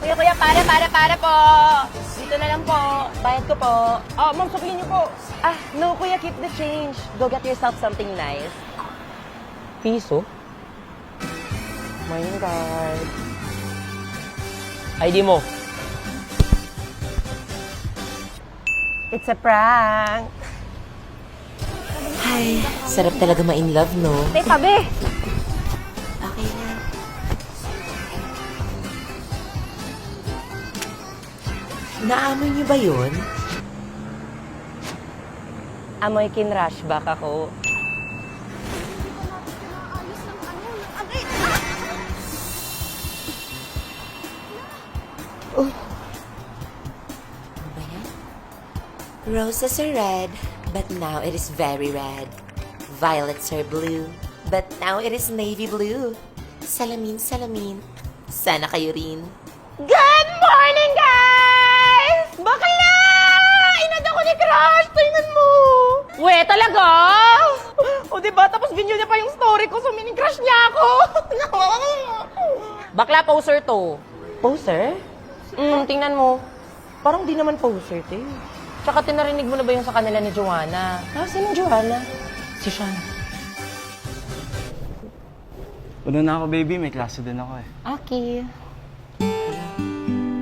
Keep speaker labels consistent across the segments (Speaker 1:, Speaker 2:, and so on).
Speaker 1: Kuya, para po. Dito na lang po. Bayad ko po.
Speaker 2: Ah, ma'am, sabihin niyo po.
Speaker 1: Ah, no, kuya, keep the change. Go get yourself something nice.
Speaker 2: Piso?
Speaker 1: My God.
Speaker 2: ID mo.
Speaker 1: It's a prank.
Speaker 3: Ay, sarap talaga ma-in love, no?
Speaker 1: Tay, tabi.
Speaker 3: Okay na. Naamoy niyo ba yun?
Speaker 1: Amoy kin-rushback ako.
Speaker 3: Ano ba yan? Roses are red, but now it is very red. Violets are blue, but now it is navy blue. Salamin, salamin. Sana kayo rin.
Speaker 1: Good morning, guys! Bakla! Inad ako ni Crush! Tingnan mo! We, talaga?
Speaker 2: O, diba? Tapos video niya pa yung story ko, so mini-crush niya ako.
Speaker 1: Bakla, poser to.
Speaker 2: Poser?
Speaker 1: Tingnan mo.
Speaker 2: Parang di naman poser, te.
Speaker 1: Tsaka tinarinig mo na ba yung sa kanila ni Joanna?
Speaker 2: Ah, sinong Joanna?
Speaker 1: Si Sean.
Speaker 4: Una na ako, baby. May klase din ako eh.
Speaker 1: Okay.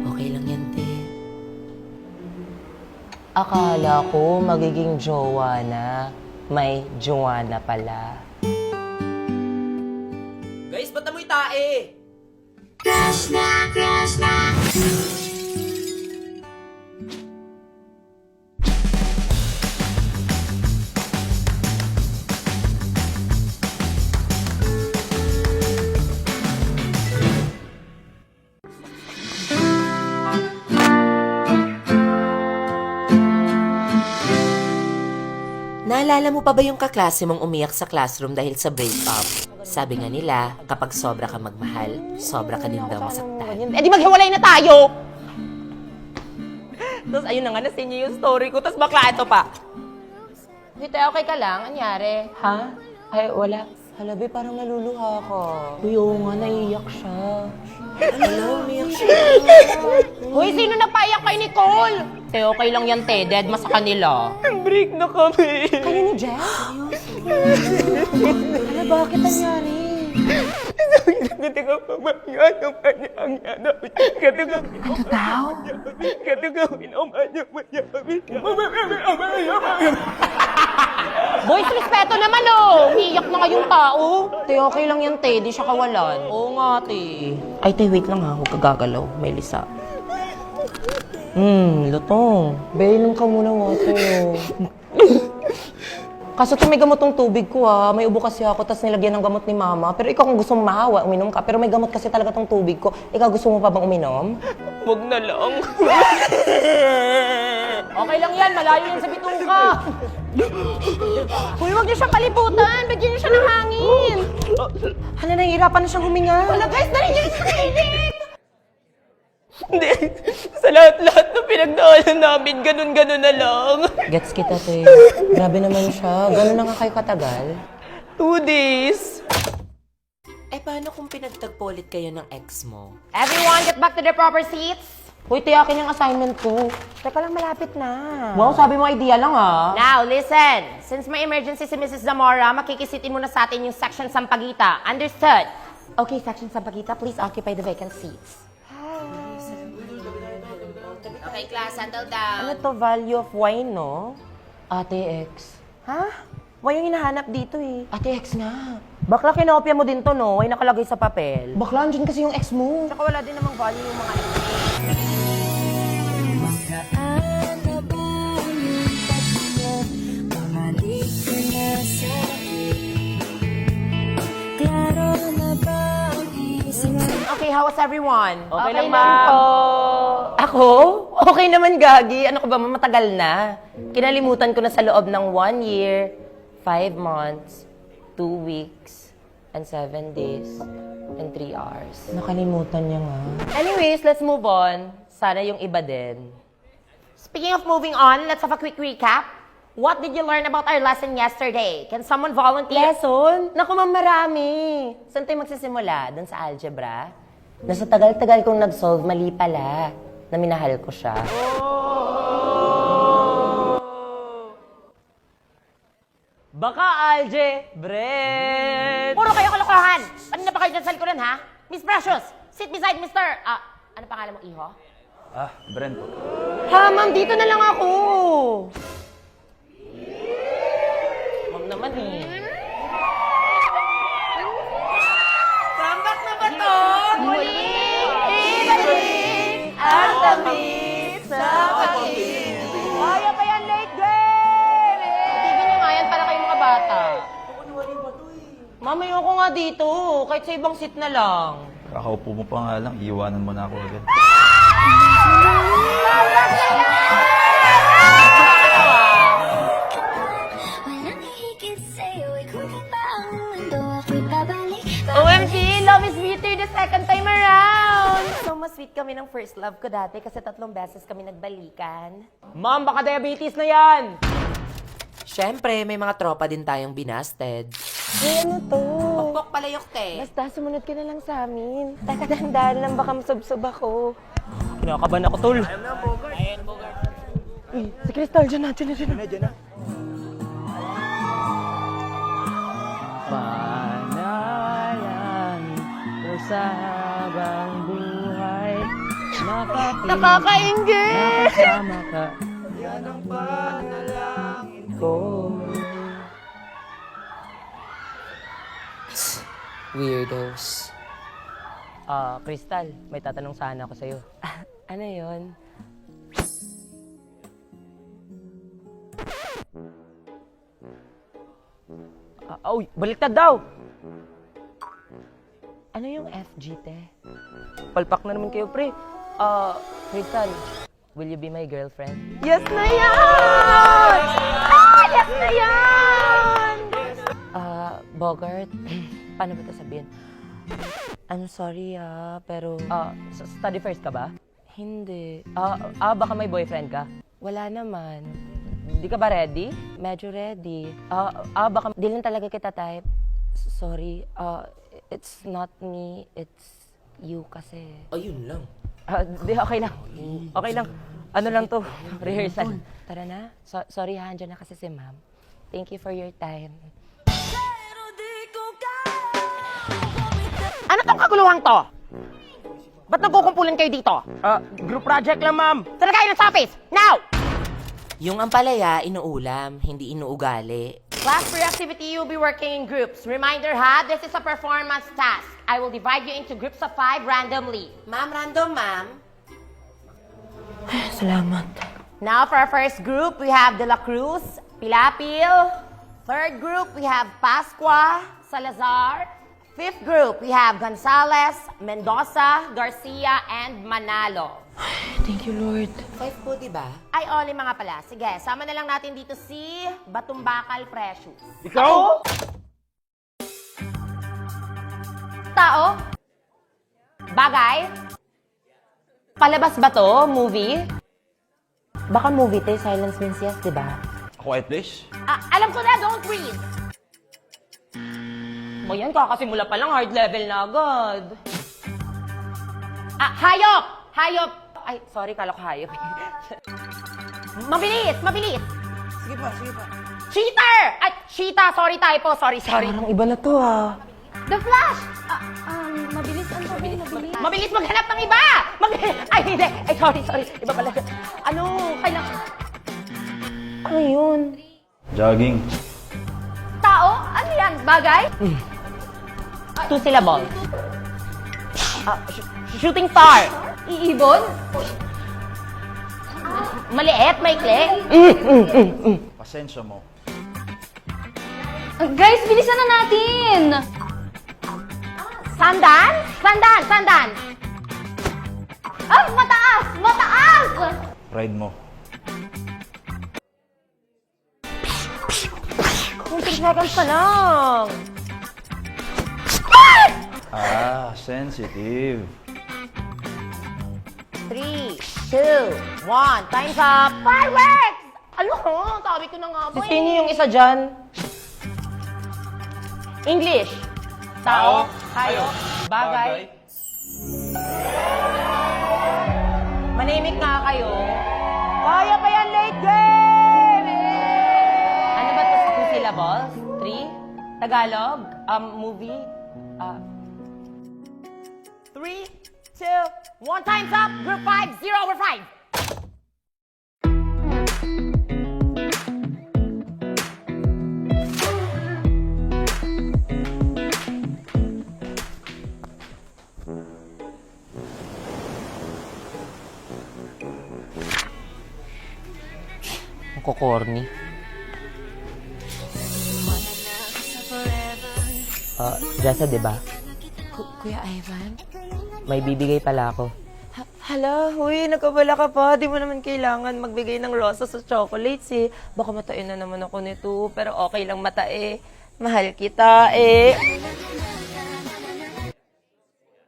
Speaker 3: Okay lang yan, te.
Speaker 1: Akala ko magiging Joanna. May Joanna pala.
Speaker 2: Guys, ba't amoy tae?
Speaker 3: Naalala mo pa ba yung kaklase mong umiyak sa classroom dahil sa breakup? Sabi nga nila, kapag sobra ka magmahal, sobra ka din daw masaktan.
Speaker 1: Eh di maghiwalay na tayo! Tapos ayun na nga, nasin niyo yung story ko. Tapos bakla ito pa. Hite, okay ka lang? Anyari?
Speaker 2: Ha? Ay, wala.
Speaker 1: Halabi, parang naluluha ka.
Speaker 2: Uy, oo nga, naiiyak siya.
Speaker 3: Hello, umiyak siya.
Speaker 1: Hoy, sino napaiyak kay Nicole? Te, okay lang yan, te. Dead ma sa kanila.
Speaker 2: Break na kami.
Speaker 1: Kayo ni Jen? Hala, bakit nangyari? Ano daw? Boys, respeto naman oh! Umiiyak na nga yung tao. Te, okay lang yan, te. Di siya kawalan. Oo nga, te. Ay, te, wait lang ha. Huwag ka gagalaw. May lisa. Lutong. Bainom ka muna water. Kaso may gamot tong tubig ko ha. May ubo kasi ako, tapos nilagyan ng gamot ni mama. Pero ikaw kung gusto mo mahawa, uminom ka. Pero may gamot kasi talaga tong tubig ko. Ikaw gusto mo pa bang uminom?
Speaker 2: Huwag na lang.
Speaker 1: Okay lang yan, malayo yan sa bituka. Uy, huwag niyo siya palibutan. Bigyan niyo siya ng hangin. Hala, nahihirapan na siyang huminga. Hala, guys, dali niyo sa clinic!
Speaker 2: Hindi. Sa lahat-lahat na pinagdaanan namin, ganun-ganun na lang.
Speaker 1: Gets kita, te. Grabe naman siya. Gano'n na nga kayo katagal?
Speaker 2: 2 days.
Speaker 3: Eh, paano kung pinagtagpo ulit kayo ng ex mo?
Speaker 1: Everyone, get back to their proper seats. Uy, tiyakin yung assignment ko. Teka lang, malapit na.
Speaker 2: Wow, sabi mo idea lang ah.
Speaker 1: Now, listen. Since may emergency si Mrs. Zamora, makikisitin muna sa atin yung section Sampaguita. Understood? Okay, section Sampaguita, please occupy the vacant seats.
Speaker 3: Okay, class, settle down.
Speaker 1: Ano to, value of wine, no?
Speaker 2: Ate X.
Speaker 1: Ha? Wine yung hinahanap dito eh.
Speaker 2: Ate X nga.
Speaker 1: Bakla, kinopya mo din to, no? Wine nakalagay sa papel.
Speaker 2: Bakla, andyan kasi yung ex mo.
Speaker 1: Tsaka wala din namang value yung mga ito. Okay, how was everyone?
Speaker 2: Okay lang, ma'am.
Speaker 1: Ako? Okay naman, Gagi. Ano ko ba, matagal na. Kinalimutan ko na sa loob ng 1 year, 5 months, 2 weeks, and 7 days, and 3 hours.
Speaker 2: Nakalimutan niya nga.
Speaker 1: Anyways, let's move on. Sana yung iba din. Speaking of moving on, let's have a quick recap. What did you learn about our lesson yesterday? Can someone volunteer?
Speaker 2: Lesson?
Speaker 1: Naku, ma'am, marami. Saan tayo magsisimula? Doon sa algebra? Na sa tagal-tagal kong nag-solve, mali pala na minahal ko siya.
Speaker 2: Baka algebra.
Speaker 1: Puro kayo kalokohan! Kanina pa kayo dyan sa likuran, ha? Miss Precious, sit beside Mr. Ano pangalan mo, Iho?
Speaker 4: Ah, Brent po.
Speaker 1: Ha, ma'am, dito na lang ako. Ma'am naman eh.
Speaker 2: Comeback na ba to?
Speaker 1: Muli, ibalik ang tamis sa pag-ibig.
Speaker 2: Kaya pa yan, late game!
Speaker 1: Tigil nyo nga yan para kayo mga bata. Ma'am, ayoko nga dito. Kahit sa ibang seat na lang.
Speaker 5: Kakaupo mo pa nga lang, iiwanan mo na ako agad.
Speaker 6: Walang hihigit sa'yo, ikaw di ba ang mundo ako'y babalik?
Speaker 1: OMG, love is sweeter the second time around. So, mas sweet kami ng first love ko dati kasi 3 beses kami nagbalikan.
Speaker 2: Ma'am, baka diabetes na yan!
Speaker 3: Siyempre, may mga tropa din tayong binasted.
Speaker 1: Ano to?
Speaker 3: Pokpok palayok, te.
Speaker 1: Basta sumunod ka na lang sa amin. Teka, dahan-dahan lang baka masubsob ako.
Speaker 2: Kinakabahan ako, tol.
Speaker 1: Uy, si Crystal, dyan na, dyan na.
Speaker 2: Panayan, usabang buhay,
Speaker 1: Nakakaingit!
Speaker 2: nakasama ka. Yan ang panalangin ko.
Speaker 3: Weirdos.
Speaker 2: Crystal, may tatanong sana ako sa'yo.
Speaker 1: Ano yon?
Speaker 2: Uy, baliktad daw!
Speaker 1: Ano yung FG, te?
Speaker 2: Palpak na naman kayo, pre. Crystal, will you be my girlfriend?
Speaker 1: Yes na yan! Yes na yan! Bogart, paano ba ito sabihin? I'm sorry pero
Speaker 2: Study first ka ba?
Speaker 1: hindi.
Speaker 2: Baka may boyfriend ka?
Speaker 1: Wala naman.
Speaker 2: Di ka ba ready?
Speaker 1: Medyo ready.
Speaker 2: Baka
Speaker 1: Di lang talaga kita type. Sorry. It's not me. It's you kasi.
Speaker 3: Ayun lang.
Speaker 2: di okay lang. Okay lang. Ano lang to? Rehearsal.
Speaker 1: Tara na. Sorry ha, andyan na kasi si ma'am. Thank you for your time.
Speaker 2: Ano tong kaguluhan to? Ba't nagkukumpulan kayo dito? Group project lang, ma'am. Tara kayo ng office! Now!
Speaker 3: Yung ampalaya, inuulam, hindi inuugali.
Speaker 1: Class for your activity, you'll be working in groups. Reminder ha, this is a performance task. I will divide you into groups of 5 randomly.
Speaker 3: Ma'am, random, ma'am.
Speaker 1: Salamat. Now for our first group, we have De La Cruz, Pilapil. Third group, we have Pascua, Salazar. Fifth group, we have Gonzales, Mendoza, Garcia, and Manalo.
Speaker 2: Thank you, Lord.
Speaker 3: 5 po, di ba?
Speaker 1: Ay, oli mga pala. Sige, sama na lang natin dito si Batumbakal Precious.
Speaker 2: Ikaw?
Speaker 1: Tao? Bagay? Palabas ba to? Movie? Baka movie te, silence means yes, di ba?
Speaker 5: Quiet please.
Speaker 1: Alam ko na, don't breathe.
Speaker 2: O yan, kakasimula pa lang, hard level na agad.
Speaker 1: Hayop! Hayop! Ay, sorry, kala ko hayop. Mabilis! Mabilis!
Speaker 2: Sige pa.
Speaker 1: Cheater! Ay, cheetah! Sorry, typo. Sorry.
Speaker 2: Parang iba na to,
Speaker 6: The Flash! Mabilis ang sabi, mabilis.
Speaker 1: Mabilis maghanap ng iba! Ay, hindi. Ay, sorry. Iba pala. Ano? Kailangan... Ano yun?
Speaker 5: Jogging.
Speaker 1: Tao? Ano yan? Bagay? 2 syllables. Shooting star. Iibon? Maliit, maikli.
Speaker 5: Pasensya mo.
Speaker 6: Guys, bilisan na natin!
Speaker 1: Sandan? Sandan.
Speaker 6: Mataas!
Speaker 5: Pride mo.
Speaker 1: Kung 3 seconds pa lang.
Speaker 5: Sensitive.
Speaker 1: 3, 2, 1. Time's up. Fireworks! Ano? Sabi ko na nga ba eh.
Speaker 2: Sino yung isa dyan?
Speaker 1: English. Tao. Hayop. Bagay.
Speaker 5: Bagay.
Speaker 1: late nga kayo.
Speaker 2: Kaya pa yan, late game!
Speaker 1: Ano ba ito? 2 syllables? 3? Tagalog? Movie?
Speaker 2: 3, 2, 1, time's up! Group 5, 0 over 5!
Speaker 1: Ang kukorny. Jessa, di ba?
Speaker 3: Kuya Ivan?
Speaker 1: May bibigay pala ako.
Speaker 3: Hala, huy, nagkabala ka pa. Di mo naman kailangan magbigay ng rosas o chocolates eh. Baka matain na naman ako nito, pero okay lang matae. Mahal kita eh.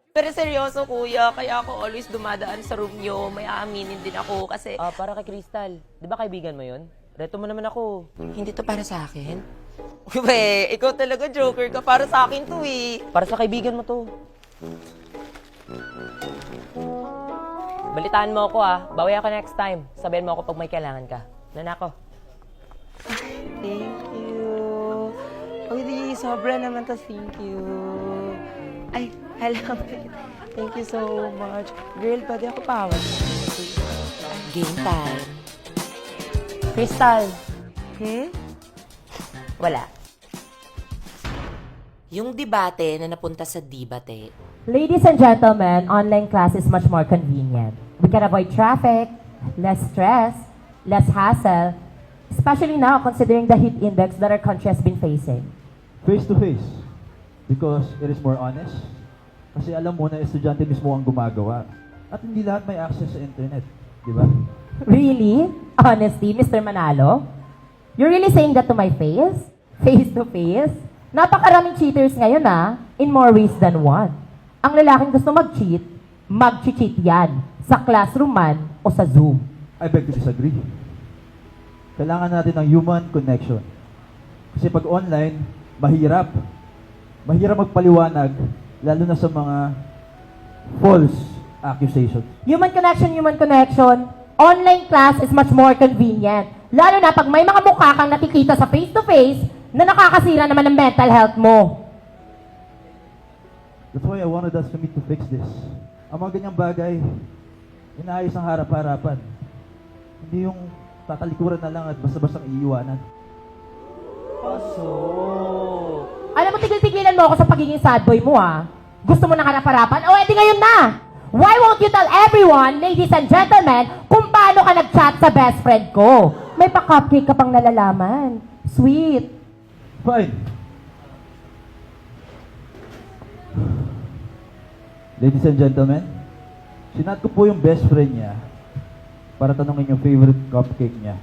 Speaker 3: Pero seryoso kuya, kaya ako always dumadaan sa room nyo. May aaminin din ako kasi
Speaker 1: Para kay Crystal. Di ba kaibigan mo yun? Reto mo naman ako.
Speaker 3: hindi to para sa akin. Uwe, ikaw talaga joker ka. Para sa akin to eh.
Speaker 1: Para sa kaibigan mo to. Balitaan mo ako Bawi ako next time. Sabihin mo ako pag may kailangan ka. Nanako.
Speaker 3: Thank you. Uy, di, sobra naman to. Thank you. Ay, hello. Thank you so much. Girl, pwede ako pawag. Game time.
Speaker 1: Crystal. Wala.
Speaker 3: Yung debate na napunta sa debate,
Speaker 7: Ladies and gentlemen, online class is much more convenient. We can avoid traffic, less stress, less hassle, especially now considering the heat index that our country has been facing.
Speaker 8: Face to face. Because it is more honest. Kasi alam mo na estudyante mismo ang gumagawa. At hindi lahat may access sa internet. Di ba?
Speaker 7: Really? Honesty, Mr. Manalo? You're really saying that to my face? Face to face? Napakaraming cheaters ngayon in more ways than one. Ang lalaking gusto mag-cheat, mag-cheat yan. Sa classroom man o sa Zoom.
Speaker 8: I beg to disagree. Kailangan natin ng human connection. Kasi pag online, mahirap. Mahirap magpaliwanag, lalo na sa mga false accusations.
Speaker 7: Human connection. Online class is much more convenient. Lalo na pag may mga mukha kang nakikita sa face-to-face na nakakasira naman ng mental health mo.
Speaker 8: That's why I wanted us to meet to fix this. Ang mga ganyang bagay, inaayos ang harap-harapan. Hindi yung tatalikuran na lang at basta-bastang iiwanan.
Speaker 7: Alam mo, tigil-tigilan mo ako sa pagiging sad boy mo Gusto mo ng harap-harapan? O, edi ngayon na! Why won't you tell everyone, ladies and gentlemen, kung paano ka nag-chat sa best friend ko? May pa-cupcake ka pang nalalaman. Sweet.
Speaker 8: Fine. Ladies and gentlemen, sinat ko po yung best friend niya para tanungin yung favorite cupcake niya.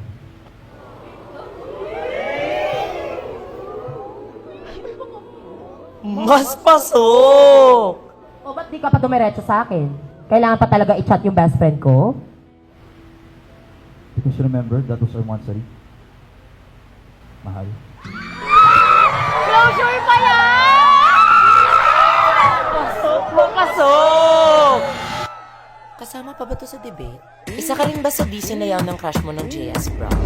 Speaker 3: mas pasok!
Speaker 7: O, ba't di ka pa dumiretso sa akin? Kailangan pa talaga i-chat yung best friend ko?
Speaker 8: Because remember, that was our monthsary. Mahal.
Speaker 2: Closure pa yan!
Speaker 3: Pasok! Kasama pa ba to sa debate? Isa ka rin ba sa busy na yaw ng crush mo ng JS Brown?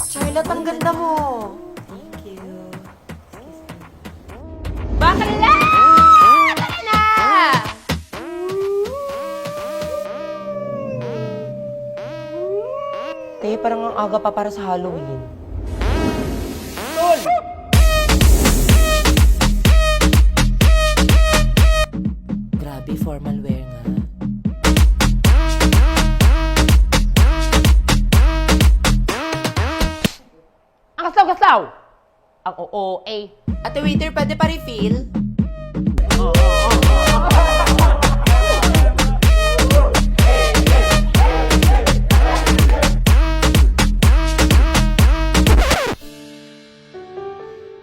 Speaker 3: Charlotte, ang ganda mo! Thank you.
Speaker 1: Bakla! Tara na!
Speaker 3: Te, parang ang aga pa para sa Halloween. Grabe, formal wear nga.
Speaker 2: Ang kaslaw-kaslaw! Ang OOA.
Speaker 3: Ate waiter, pwede pa refill?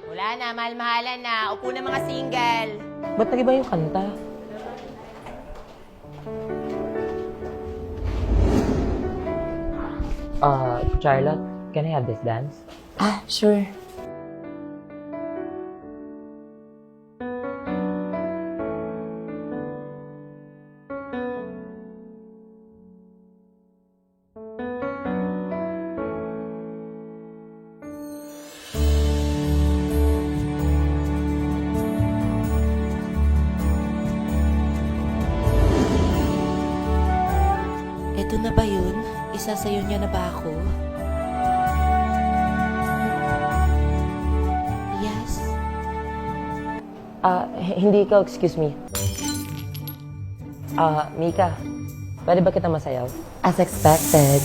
Speaker 1: Wala na, mahal-mahalan na. Upo na mga single.
Speaker 3: Ba't nag-iba yung kanta?
Speaker 1: Charlotte, can I have this dance?
Speaker 3: Ah, sure. Ito na ba yun? Isasayo niya na ba ako? Yes?
Speaker 1: Hindi ikaw, excuse me. Mika, pwede ba kita masayaw? As expected.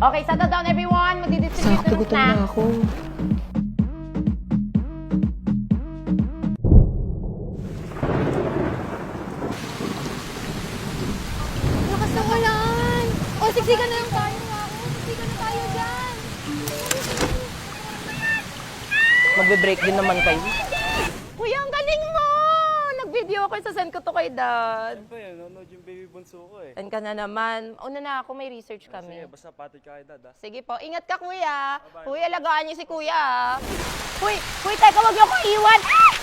Speaker 2: Okay, settle down everyone. Magdi-distribute
Speaker 1: Sakto,
Speaker 2: ng
Speaker 1: gutom
Speaker 2: snack.
Speaker 1: na ako.
Speaker 6: Lakas ng ulan! O, siksikan na lang tayo nga. Siksikan na tayo dyan.
Speaker 1: Magbe-break din naman kayo.
Speaker 2: Kuya, ang galing mo! Nag-video ako, sasend ko to kay Dad.
Speaker 4: Ano yun? Nanonood yung baby bunso ko eh.
Speaker 1: And ka na naman. Una na ako, may research
Speaker 4: Sige,
Speaker 1: kami.
Speaker 4: basta pati ka kay dad ah.
Speaker 2: Sige po, ingat ka kuya. Kuya, alagaan niyo si kuya. ah. Uy, teka, wag niyo akong iwan. Ah!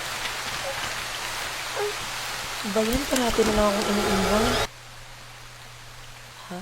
Speaker 1: Ba yan? Parati na lang akong iniiwan. Ha?